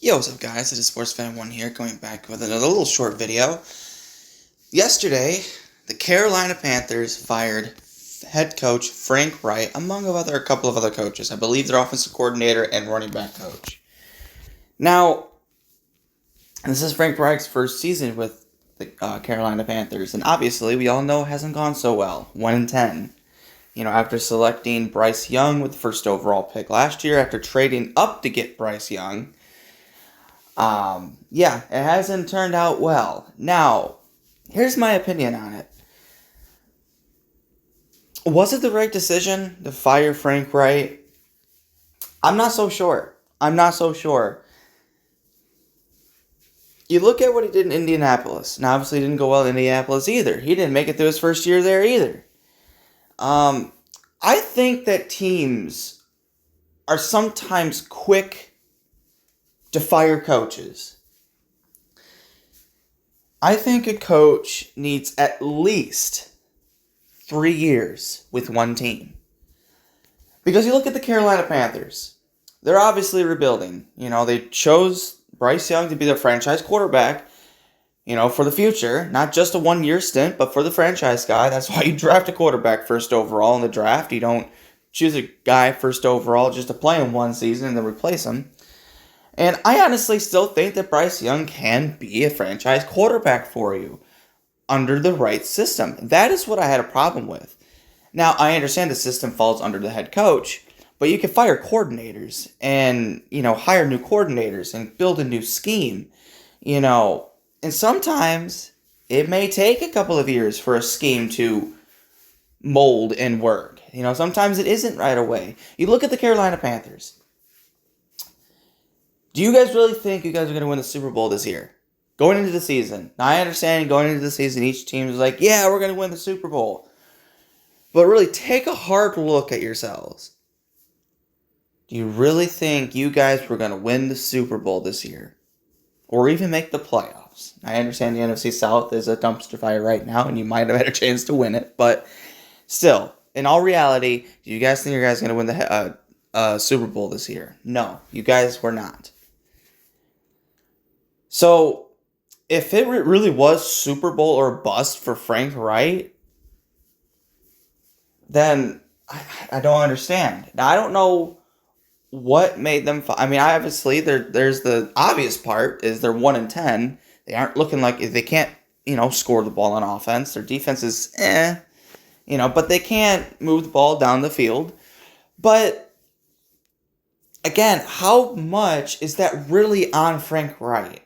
Yo, what's up guys, it is SportsFan1 here, coming back with another little short video. Yesterday, the Carolina Panthers fired head coach Frank Reich, among a couple of other coaches. I believe their offensive coordinator and running back coach. Now, this is Frank Reich's first season with the Carolina Panthers, and obviously we all know it hasn't gone so well, 1-10. After selecting Bryce Young with the first overall pick last year, after trading up to get Bryce Young, it hasn't turned out well. Now, here's my opinion on it. Was it the right decision to fire Frank Reich? I'm not so sure. You look at what he did in Indianapolis. Now, obviously, it didn't go well in Indianapolis either. He didn't make it through his first year there either. I think that teams are sometimes quick to fire coaches. I think a coach needs at least 3 years with one team. Because you look at the Carolina Panthers, they're obviously rebuilding. They chose Bryce Young to be their franchise quarterback, for the future. Not just a 1-year stint, but for the franchise guy. That's why you draft a quarterback first overall in the draft. You don't choose a guy first overall just to play him one season and then replace him. And I honestly still think that Bryce Young can be a franchise quarterback for you under the right system. That is what I had a problem with. Now, I understand the system falls under the head coach, but you can fire coordinators and, hire new coordinators and build a new scheme, And sometimes it may take a couple of years for a scheme to mold and work. Sometimes it isn't right away. You look at the Carolina Panthers. Do you guys really think you guys are going to win the Super Bowl this year? Going into the season. Now, I understand going into the season, each team is like, yeah, we're going to win the Super Bowl. But really, take a hard look at yourselves. Do you really think you guys were going to win the Super Bowl this year? Or even make the playoffs? I understand the NFC South is a dumpster fire right now, and you might have had a chance to win it. But still, in all reality, do you guys think you guys are going to win the Super Bowl this year? No, you guys were not. So, if it really was Super Bowl or bust for Frank Reich, then I don't understand. Now, I don't know what made them... obviously, there's the obvious part is they're 1-10. They aren't looking like... They can't, score the ball on offense. Their defense is but they can't move the ball down the field. But, again, how much is that really on Frank Reich?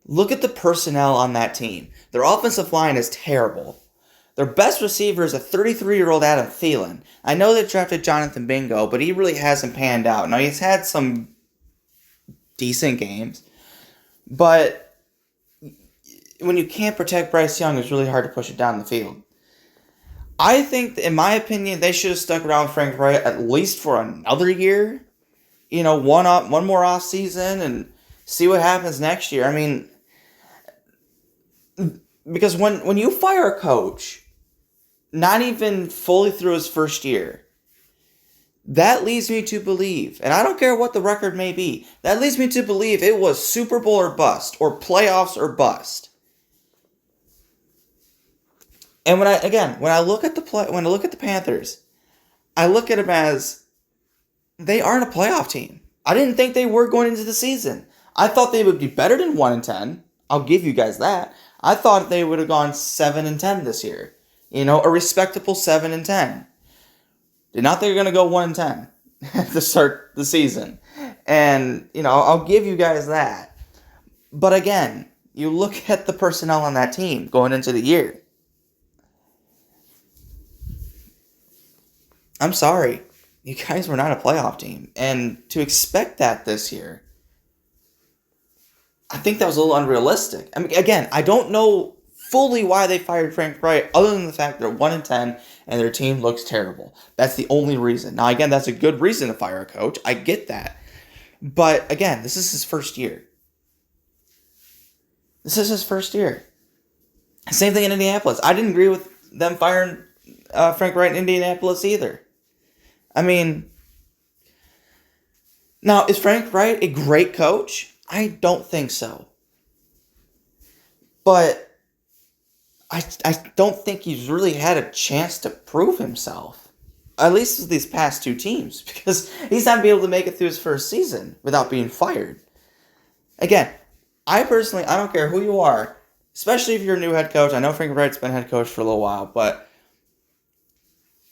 Look at the personnel on that team. Their offensive line is terrible. Their best receiver is a 33-year-old Adam Thielen. I know they drafted Jonathan Bingo, but he really hasn't panned out. Now, he's had some decent games, but when you can't protect Bryce Young, it's really hard to push it down the field. I think, in my opinion, they should have stuck around Frank Reich at least for another year. One more off season and see what happens next year. Because when you fire a coach, not even fully through his first year, that leads me to believe, and I don't care what the record may be, that leads me to believe it was Super Bowl or bust, or playoffs or bust. And when I look at the Panthers, I look at them as they aren't a playoff team. I didn't think they were going into the season. I thought they would be better than 1-10. I'll give you guys that. I thought they would have gone 7-10 this year. A respectable 7-10. Did not think they were going to go 1-10 to start the season. And, I'll give you guys that. But again, you look at the personnel on that team going into the year. I'm sorry. You guys were not a playoff team. And to expect that this year, I think that was a little unrealistic. Again, I don't know fully why they fired Frank Reich, other than the fact they're 1-10 and their team looks terrible. That's the only reason. Now, again, that's a good reason to fire a coach. I get that. But, again, this is his first year. Same thing in Indianapolis. I didn't agree with them firing Frank Reich in Indianapolis either. Now, is Frank Reich a great coach? I don't think so. But I don't think he's really had a chance to prove himself. At least with these past two teams. Because he's not been able to make it through his first season without being fired. Again, I don't care who you are, especially if you're a new head coach. I know Frank Reich's been head coach for a little while, but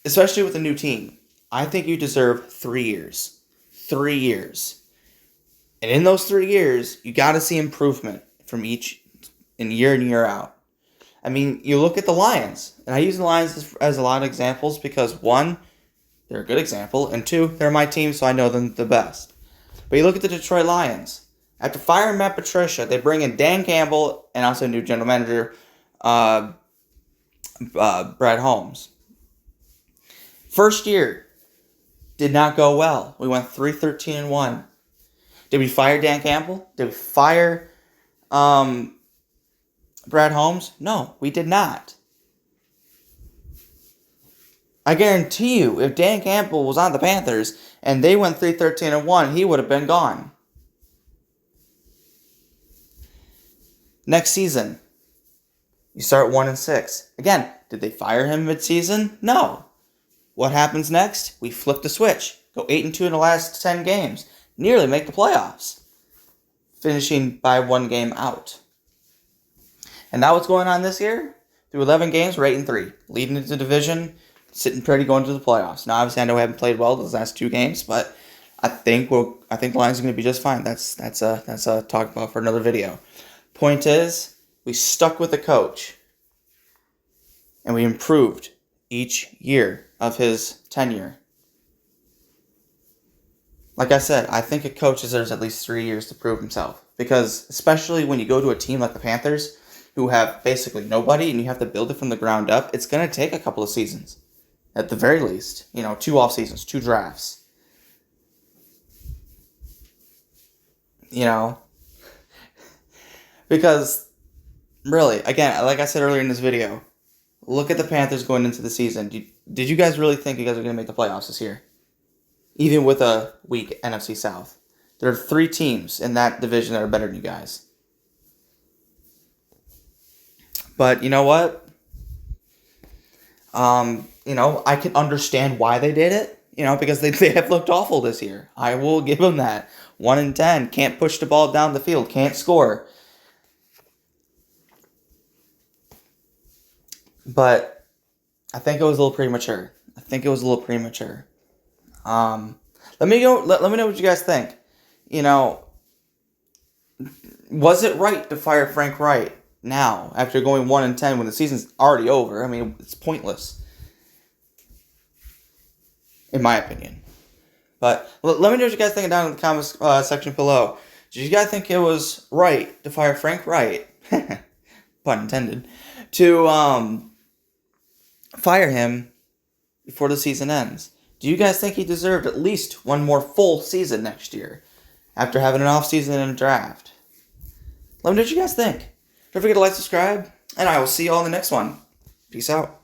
especially with a new team, I think you deserve 3 years. 3 years. And in those 3 years, you got to see improvement from each in year in, year out. I mean, you look at the Lions, and I use the Lions as a lot of examples because, one, they're a good example, and two, they're my team, so I know them the best. But you look at the Detroit Lions. After firing Matt Patricia, they bring in Dan Campbell and also new general manager Brad Holmes. First year did not go well. We went 3-13-1. Did we fire Dan Campbell? Did we fire Brad Holmes? No, we did not. I guarantee you, if Dan Campbell was on the Panthers and they went 3-13-1, he would have been gone. Next season, you start 1-6. Again, did they fire him mid-season? No. What happens next? We flip the switch. Go 8-2 in the last 10 games. Nearly make the playoffs. Finishing by 1 game out. And now what's going on this year? Through 11 games, we're 8-3. Leading into the division, sitting pretty going to the playoffs. Now, obviously, I know we haven't played well those last 2 games, but I think the Lions are going to be just fine. That's a talk about for another video. Point is, we stuck with the coach, and we improved each year of his tenure. Like I said, I think a coach deserves at least 3 years to prove himself. Because especially when you go to a team like the Panthers, who have basically nobody, and you have to build it from the ground up, it's going to take a couple of seasons. At the very least. 2 off seasons, 2 drafts. Because, really, again, like I said earlier in this video, look at the Panthers going into the season. Did you guys really think you guys were going to make the playoffs this year? Even with a weak NFC South. There are 3 teams in that division that are better than you guys. But you know what? I can understand why they did it. Because they have looked awful this year. I will give them that. 1-10. Can't push the ball down the field. Can't score. But I think it was a little premature. Let me know what you guys think. Was it right to fire Frank Reich now after going 1-10 when the season's already over? I mean, it's pointless, in my opinion. But let me know what you guys think down in the comments section below. Did you guys think it was right to fire Frank Reich, pun intended, to fire him before the season ends? Do you guys think he deserved at least one more full season next year after having an off season and a draft? Let me know what you guys think. Don't forget to like, subscribe, and I will see you all in the next one. Peace out.